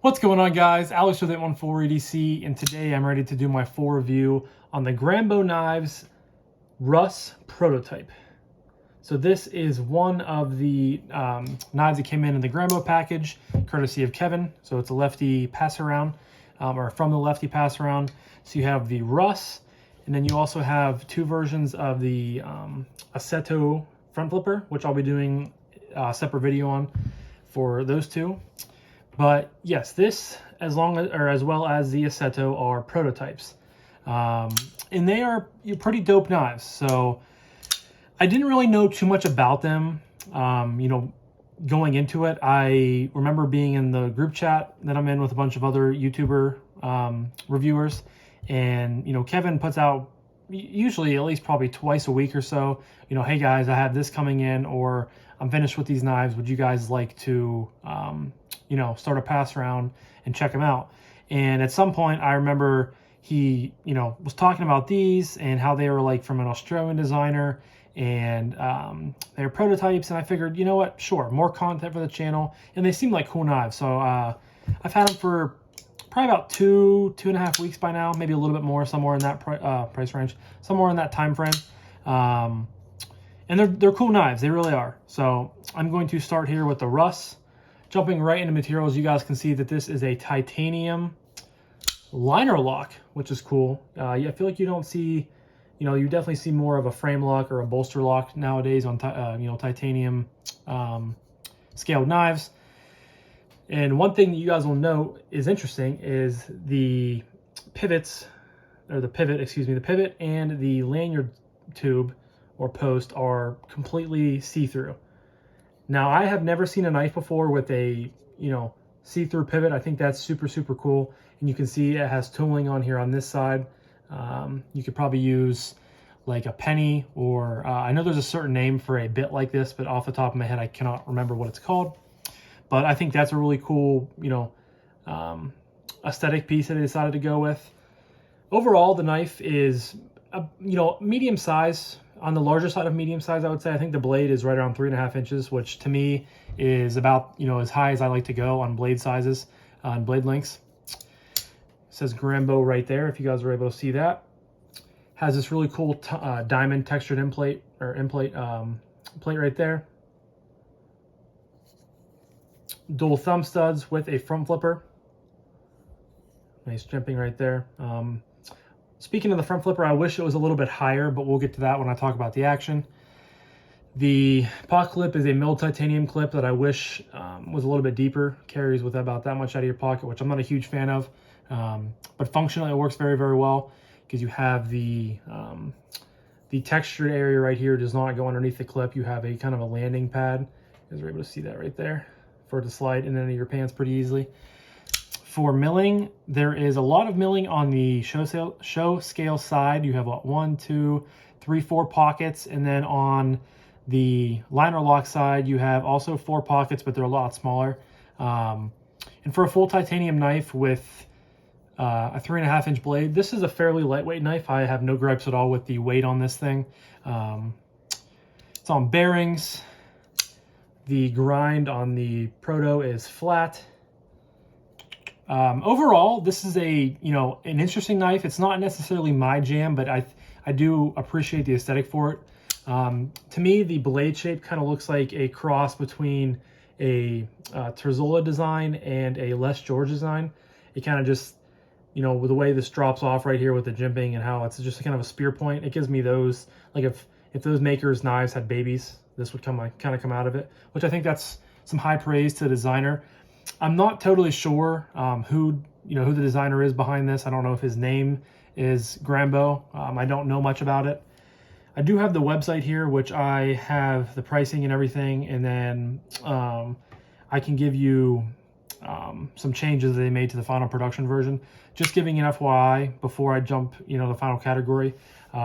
What's going on, guys? Alex with 814 EDC, and today I'm ready to do my full review on the Grambeau Knives Russ prototype. So this is one of the knives that came in the Grambeau package, courtesy of Kevin. So it's a lefty pass around, or from the lefty pass around. So you have the Russ, and then you also have two versions of the Aceto front flipper, which I'll be doing a separate video on for those two. But yes, this as well as the Aceto are prototypes, and they are pretty dope knives. So I didn't really know too much about them, going into it. I remember being in the group chat that I'm in with a bunch of other YouTuber reviewers, and Kevin puts out usually at least probably twice a week or so. Hey guys, I have this coming in, or I'm finished with these knives. Would you guys like to start a pass around and check them out? And at some point I remember he was talking about these and how they were like from an Australian designer, and they're prototypes, and I figured, you know what, sure, more content for the channel, and they seem like cool knives. So I've had them for probably about two and a half weeks by now, maybe a little bit more, somewhere in that price range, somewhere in that time frame. And they're cool knives, they really are. So I'm going to start here with the Russ. Jumping right into materials, you guys can see that this is a titanium liner lock, which is cool. I feel like you don't see, you definitely see more of a frame lock or a bolster lock nowadays on titanium scaled knives. And one thing that you guys will note is interesting is the pivot and the lanyard tube or post are completely see-through. Now, I have never seen a knife before with a, see-through pivot. I think that's super, super cool. And you can see it has tooling on here on this side. You could probably use like a penny, or I know there's a certain name for a bit like this, but off the top of my head, I cannot remember what it's called. But I think that's a really cool, aesthetic piece that I decided to go with. Overall, the knife is, medium size. On the larger side of medium size, I would say. I think the blade is right around 3.5 inches, which to me is about, as high as I like to go on blade sizes, on blade lengths. It says Grambeau right there, if you guys are able to see that. Has this really cool diamond textured plate right there. Dual thumb studs with a front flipper. Nice jimping right there. Speaking of the front flipper, I wish it was a little bit higher, but we'll get to that when I talk about the action. The pocket clip is a milled titanium clip that I wish was a little bit deeper. Carries with about that much out of your pocket, which I'm not a huge fan of. But functionally, it works very, very well, because you have the textured area right here does not go underneath the clip. You have a kind of a landing pad. You guys are able to see that right there, for it to slide in and out of your pants pretty easily. For milling, there is a lot of milling on the show scale side. You have 1, 2, 3, 4 pockets, and then on the liner lock side, you have also 4 pockets, but they're a lot smaller. And for a full titanium knife with a 3.5 inch blade, this is a fairly lightweight knife. I have no gripes at all with the weight on this thing. It's on bearings. The grind on the Proto is flat. Overall, this is an interesting knife. It's not necessarily my jam, but I do appreciate the aesthetic for it. To me, the blade shape kind of looks like a cross between a Terzola design and a Les George design. It kind of just, with the way this drops off right here with the jimping and how it's just kind of a spear point, it gives me those, like if those makers' knives had babies, this would kind of come out of it, which I think that's some high praise to the designer. I'm not totally sure who the designer is behind this. I don't know if his name is Grambeau. I don't know much about it. I do have the website here, which I have the pricing and everything, and then I can give you some changes that they made to the final production version. Just giving an FYI before I jump, the final category.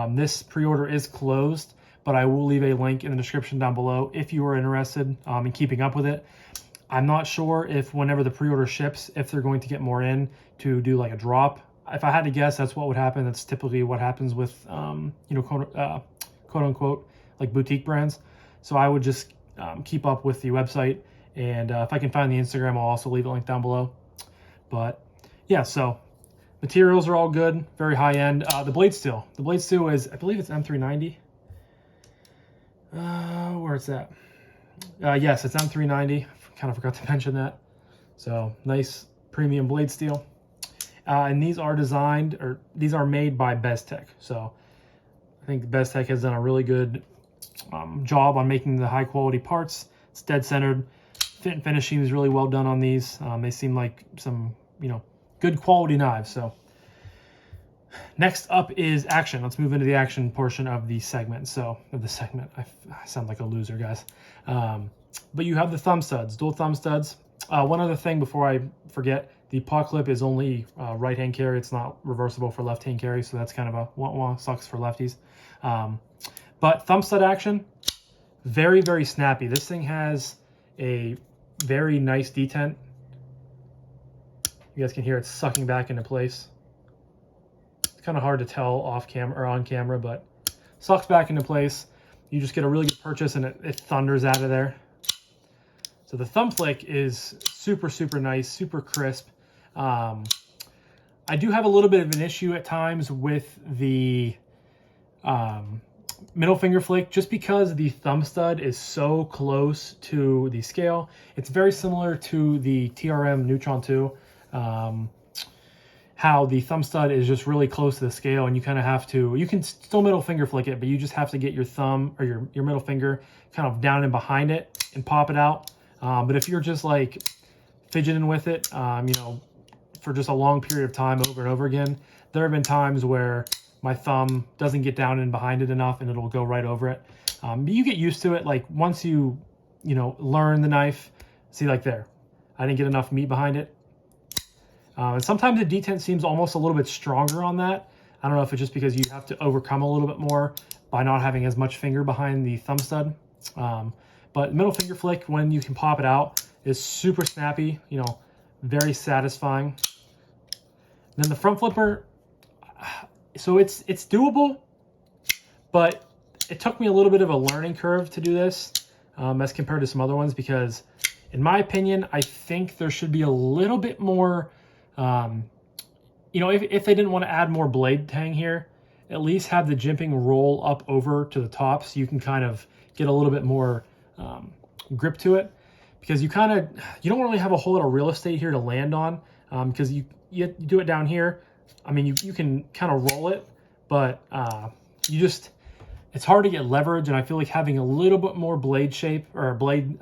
This pre-order is closed, but I will leave a link in the description down below if you are interested in keeping up with it. I'm not sure if whenever the pre-order ships, if they're going to get more in to do like a drop. If I had to guess, that's what would happen. That's typically what happens with, quote unquote, like boutique brands. So I would just keep up with the website, and if I can find the Instagram, I'll also leave a link down below. But yeah, so materials are all good, very high end. The blade steel is, I believe it's M390. Where it's at? Yes, it's M390. Kind of forgot to mention that. So nice premium blade steel. And these are designed, or these are made by Beztech. So I think Beztech has done a really good job on making the high quality parts. It's dead centered. Fit and finishing is really well done on these. They seem like some, good quality knives. So next up is action. Let's move into the action portion of the segment. I sound like a loser, guys. But you have the thumb studs, dual thumb studs. One other thing before I forget, the paw clip is only right-hand carry. It's not reversible for left-hand carry, so that's kind of a sucks for lefties. But thumb stud action, very, very snappy. This thing has a very nice detent. You guys can hear it sucking back into place. It's kind of hard to tell off camera or on camera, but sucks back into place. You just get a really good purchase and it thunders out of there. So the thumb flick is super, super nice, super crisp. I do have a little bit of an issue at times with the middle finger flick, just because the thumb stud is so close to the scale. It's very similar to the TRM Neutron 2. How the thumb stud is just really close to the scale, and you kind of have to, you can still middle finger flick it, but you just have to get your thumb or your middle finger kind of down and behind it and pop it out. But if you're just like fidgeting with it, for just a long period of time over and over again, there have been times where my thumb doesn't get down and behind it enough and it'll go right over it. But you get used to it. Like once you learn the knife, see, like there, I didn't get enough meat behind it. And sometimes the detent seems almost a little bit stronger on that. I don't know if it's just because you have to overcome a little bit more by not having as much finger behind the thumb stud. But middle finger flick, when you can pop it out, is super snappy, very satisfying. Then the front flipper, so it's doable, but it took me a little bit of a learning curve to do this as compared to some other ones, because in my opinion, I think there should be a little bit more, if they didn't want to add more blade tang here, at least have the jimping roll up over to the top so you can kind of get a little bit more grip to it, because you don't really have a whole lot of real estate here to land on, because you do it down here. I mean, you can kind of roll it, but it's hard to get leverage, and I feel like having a little bit more blade shape or blade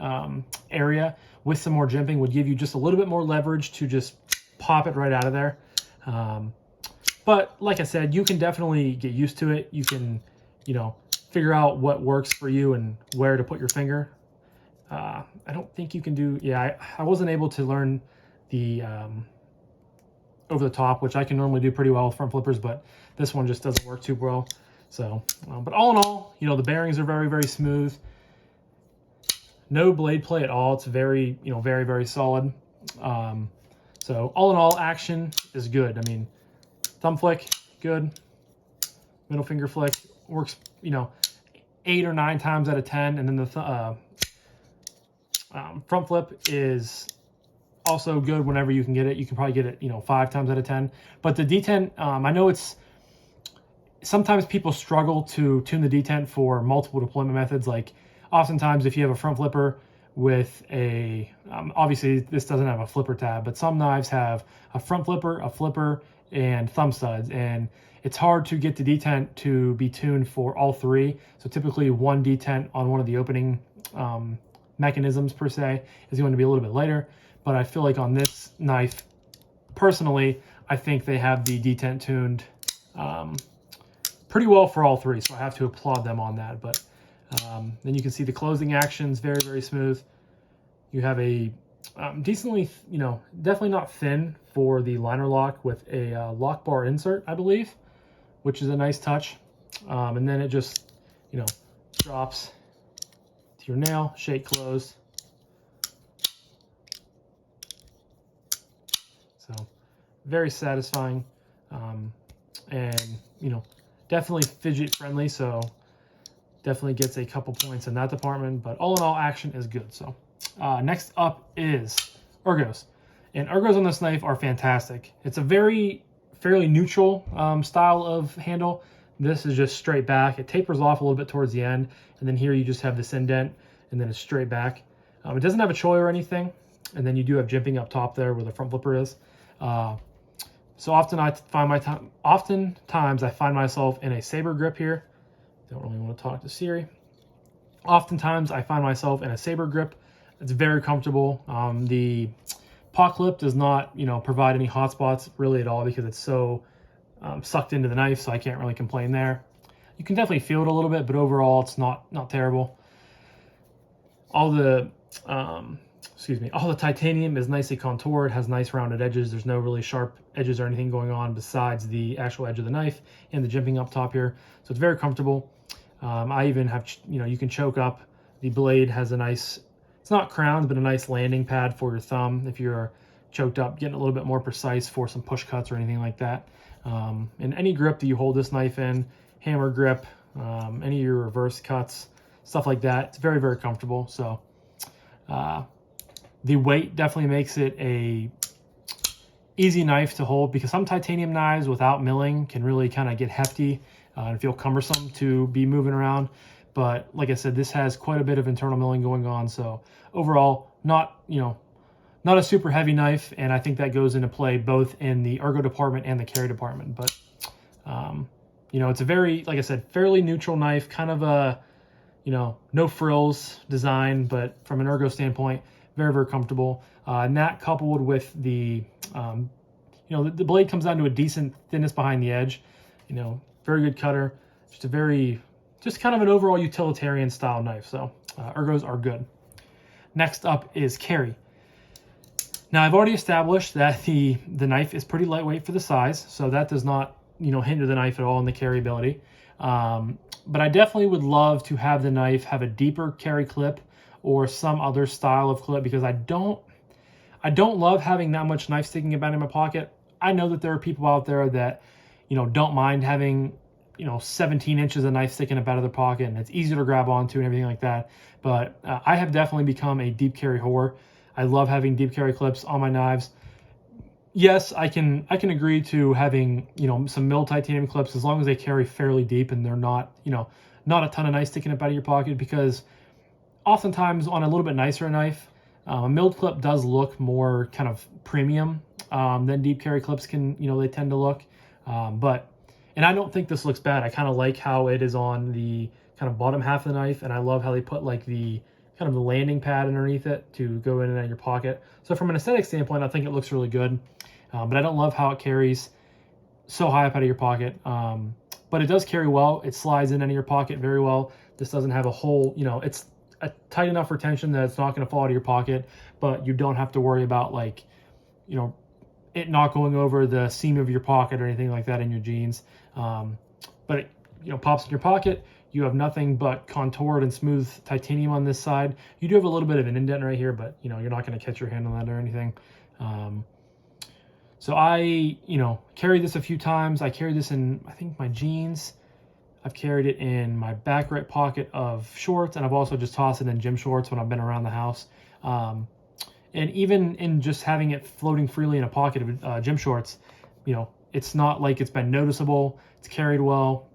area with some more jimping would give you just a little bit more leverage to just pop it right out of there. But like I said, you can definitely get used to it. You can, figure out what works for you and where to put your finger. I don't think you can do, I wasn't able to learn the over the top, which I can normally do pretty well with front flippers, but this one just doesn't work too well. So, but all in all, the bearings are very, very smooth. No blade play at all. It's very, very, very solid. So all in all, action is good. I mean, thumb flick, good. Middle finger flick works, 8 or 9 times out of 10. And then the front flip is also good whenever you can get it. You can probably get it, 5 times out of 10. But the detent, I know sometimes people struggle to tune the detent for multiple deployment methods. Like oftentimes if you have a front flipper with obviously this doesn't have a flipper tab, but some knives have a front flipper, a flipper, and thumb studs, and it's hard to get the detent to be tuned for all three. So typically one detent on one of the opening mechanisms per se is going to be a little bit lighter, but I feel like on this knife, personally, I think they have the detent tuned pretty well for all three, so I have to applaud them on that. But then you can see the closing actions, very, very smooth. You have a decently, definitely not thin for the liner lock, with a lock bar insert, I believe, which is a nice touch. And then it just, drops to your nail, shake closed. So very satisfying, and, definitely fidget friendly. So definitely gets a couple points in that department, but all in all, action is good. So next up is Ergos. And Ergos on this knife are fantastic. It's a fairly neutral style of handle. This is just straight back. It tapers off a little bit towards the end, and then here you just have this indent, and then it's straight back. It doesn't have a choy or anything, and then you do have jimping up top there where the front flipper is. So oftentimes I find myself in a saber grip here. Don't really want to talk to Siri. Oftentimes I find myself in a saber grip. It's very comfortable. The paw clip does not, provide any hot spots really at all because it's so sucked into the knife, so I can't really complain there. You can definitely feel it a little bit, but overall it's not terrible. All the all the titanium is nicely contoured, has nice rounded edges. There's no really sharp edges or anything going on besides the actual edge of the knife and the jimping up top here. So it's very comfortable. I even have, you can choke up. The blade has a nice, it's not crowned, but a nice landing pad for your thumb if you're choked up, getting a little bit more precise for some push cuts or anything like that. And any grip that you hold this knife in, hammer grip, any of your reverse cuts, stuff like that, it's very, very comfortable. So the weight definitely makes it a easy knife to hold, because some titanium knives without milling can really kind of get hefty and feel cumbersome to be moving around. But like I said, this has quite a bit of internal milling going on. So overall, not a super heavy knife. And I think that goes into play both in the ergo department and the Carrie department. But, it's a very, like I said, fairly neutral knife, kind of a, no frills design, but from an ergo standpoint, very, very comfortable. And that coupled with the, the blade comes down to a decent thinness behind the edge, very good cutter, just kind of an overall utilitarian style knife. So ergos are good. Next up is Carrie. Now I've already established that the knife is pretty lightweight for the size, so that does not, hinder the knife at all in the carryability. But I definitely would love to have the knife have a deeper carry clip or some other style of clip, because I don't love having that much knife sticking about in my pocket. I know that there are people out there that, don't mind having, 17 inches of knife sticking up out of their pocket, and it's easy to grab onto and everything like that. But I have definitely become a deep carry whore. I love having deep carry clips on my knives. Yes, I can agree to having, some milled titanium clips as long as they carry fairly deep and they're not, not a ton of knife sticking up out of your pocket, because oftentimes on a little bit nicer knife, a milled clip does look more kind of premium than deep carry clips can, they tend to look. And I don't think this looks bad. I kind of like how it is on the kind of bottom half of the knife, and I love how they put like the kind of the landing pad underneath it to go in and out of your pocket. So from an aesthetic standpoint, I think it looks really good. But I don't love how it carries so high up out of your pocket. But it does carry well. It slides in and out of your pocket very well. This doesn't have a hole, it's a tight enough retention that it's not going to fall out of your pocket, but you don't have to worry about like, it not going over the seam of your pocket or anything like that in your jeans. But it, pops in your pocket. You have nothing but contoured and smooth titanium on this side. You do have a little bit of an indent right here, but you're not going to catch your hand on that or anything. So I, carried this a few times. I carried this in, I think, my jeans. I've carried it in my back right pocket of shorts, and I've also just tossed it in gym shorts when I've been around the house. And even in just having it floating freely in a pocket of gym shorts, it's not like it's been noticeable. It's carried well.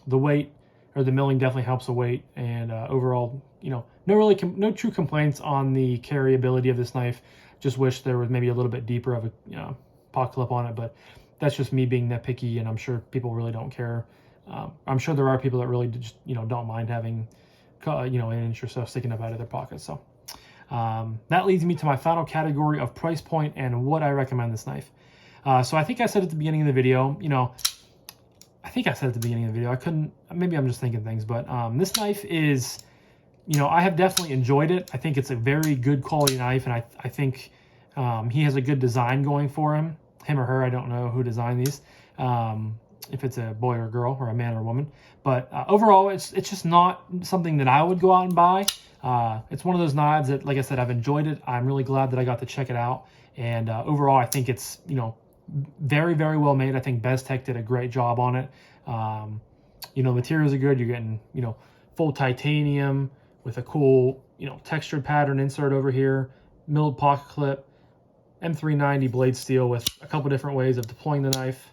The weight or the milling definitely helps the weight, and overall, no true complaints on the carryability of this knife. Just wish there was maybe a little bit deeper of a pocket clip on it, but that's just me being nitpicky, and I'm sure people really don't care. I'm sure there are people that really just don't mind having an inch or so sticking up out of their pocket. So that leads me to my final category of price point and what I recommend this knife. So I think I said at the beginning of the video, I couldn't, maybe I'm just thinking things, but this knife is, I have definitely enjoyed it. I think it's a very good quality knife, and I think he has a good design going for him or her. I don't know who designed these, if it's a boy or a girl or a man or a woman. But overall, it's just not something that I would go out and buy. It's one of those knives that, like I said, I've enjoyed it. I'm really glad that I got to check it out. And overall, I think it's, very, very well made. I think Beztech did a great job on it. Materials are good. You're getting, full titanium with a cool, textured pattern insert over here, milled pocket clip. M390 blade steel with a couple different ways of deploying the knife.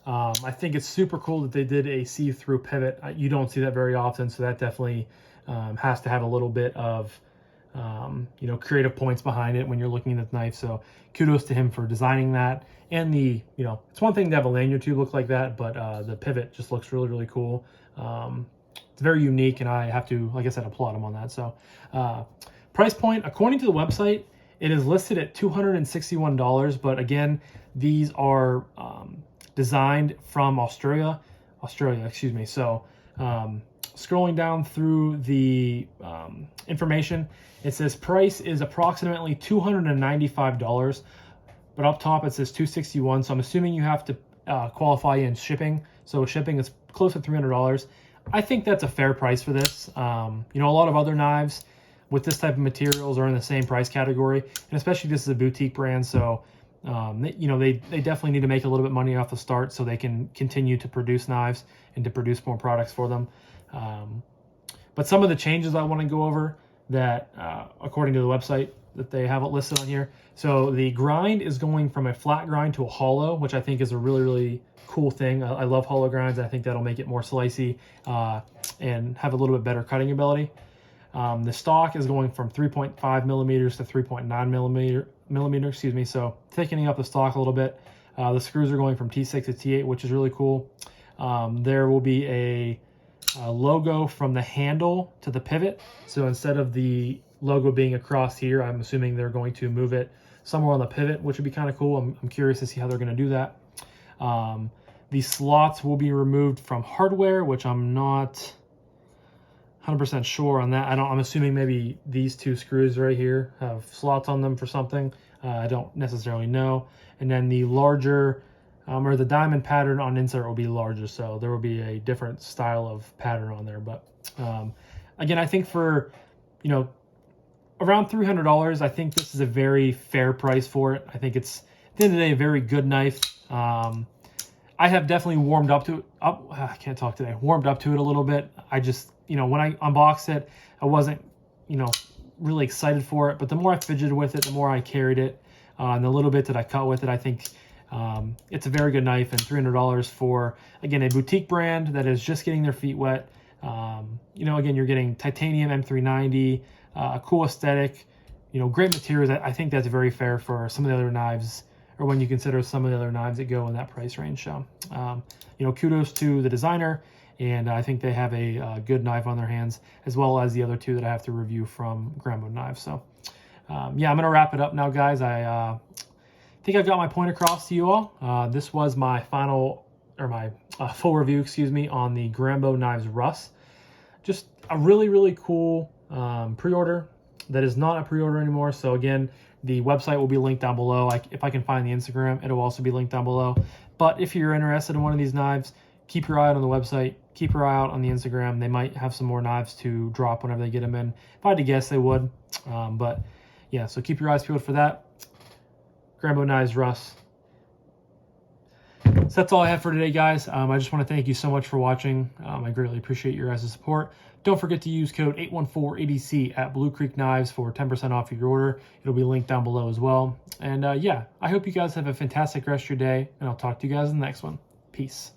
I think it's super cool that they did a see-through pivot. You don't see that very often, so that definitely has to have a little bit of creative points behind it when you're looking at the knife. So kudos to him for designing that. And it's one thing to have a lanyard tube look like that, but the pivot just looks really, really cool. It's very unique, and I have to, like I said, applaud him on that. So price point, according to the website, it is listed at $261, but again, these are designed from Australia, excuse me. So scrolling down through the information, it says price is approximately $295, but up top it says $261. So I'm assuming you have to qualify in shipping. So shipping is close to $300. I think that's a fair price for this. A lot of other knives with this type of materials are in the same price category, and especially this is a boutique brand, so they definitely need to make a little bit of money off the start so they can continue to produce knives and to produce more products for them. But some of the changes I want to go over that, according to the website that they have it listed on here. So the grind is going from a flat grind to a hollow, which I think is a really, really cool thing. I love hollow grinds. I think that'll make it more slicey and have a little bit better cutting ability. The stock is going from 3.5 millimeters to 3.9 millimeter, excuse me. So thickening up the stock a little bit. The screws are going from T6 to T8, which is really cool. There will be a logo from the handle to the pivot. So instead of the logo being across here, I'm assuming they're going to move it somewhere on the pivot, which would be kind of cool. I'm curious to see how they're going to do that. The slots will be removed from hardware, which I'm not 100% sure on that. I'm assuming maybe these two screws right here have slots on them for something. I don't necessarily know. And then the larger or the diamond pattern on insert will be larger, so there will be a different style of pattern on there. But again, I think for around $300, I think this is a very fair price for it. I think it's, at the end of the day, a very good knife. I have definitely warmed up to it. I can't talk today. Warmed up to it a little bit. I just, when I unboxed it, I wasn't, really excited for it. But the more I fidgeted with it, the more I carried it. And the little bit that I cut with it, I think it's a very good knife. And $300 for, again, a boutique brand that is just getting their feet wet. Again, you're getting titanium M390, a cool aesthetic, great materials. I think that's very fair for some of the other knives, or when you consider some of the other knives that go in that price range. So, kudos to the designer, and I think they have a good knife on their hands, as well as the other two that I have to review from Grambeau Knives. So, I'm going to wrap it up now, guys. I think I've got my point across to you all. This was my full review, on the Grambeau Knives Russ. Just a really, really cool pre-order that is not a pre-order anymore. So again, the website will be linked down below. If I can find the Instagram, it'll also be linked down below. But if you're interested in one of these knives, keep your eye out on the website. Keep your eye out on the Instagram. They might have some more knives to drop whenever they get them in. If I had to guess, they would. But yeah, so keep your eyes peeled for that. Grambeau Knives Russ. So that's all I have for today, guys. I just want to thank you so much for watching. I greatly appreciate your guys' support. Don't forget to use code 814ADC at Blue Creek Knives for 10% off your order. It'll be linked down below as well. And yeah, I hope you guys have a fantastic rest of your day, and I'll talk to you guys in the next one. Peace.